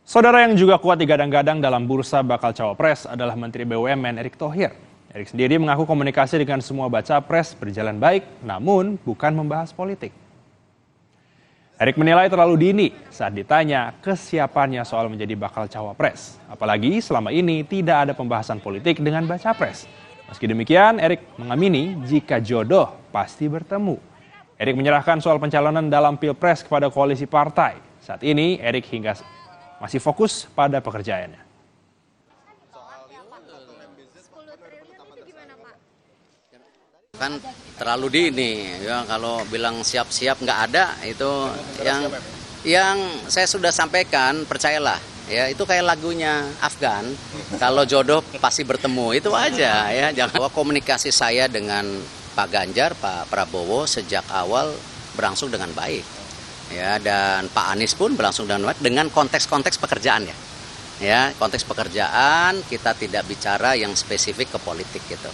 Saudara yang juga kuat digadang-gadang dalam bursa bakal cawapres adalah Menteri BUMN Erick Thohir. Erick sendiri mengaku komunikasi dengan semua baca pres berjalan baik, namun bukan membahas politik. Erick menilai terlalu dini saat ditanya kesiapannya soal menjadi bakal cawapres. Apalagi selama ini tidak ada pembahasan politik dengan baca pres. Meski demikian, Erick mengamini jika jodoh pasti bertemu. Erick menyerahkan soal pencalonan dalam Pilpres kepada koalisi partai. Saat ini, Erick hingga masih fokus pada pekerjaannya. Kan terlalu dini ya, kalau bilang siap-siap nggak ada, itu yang saya sudah sampaikan, percayalah ya, itu kayak lagunya Afgan, kalau jodoh pasti bertemu, itu aja ya. Jangan komunikasi saya dengan Pak Ganjar, Pak Prabowo sejak awal berlangsung dengan baik ya, dan Pak Anies pun berlangsung dengan baik dengan konteks-konteks pekerjaan ya, konteks pekerjaan, kita tidak bicara yang spesifik ke politik gitu.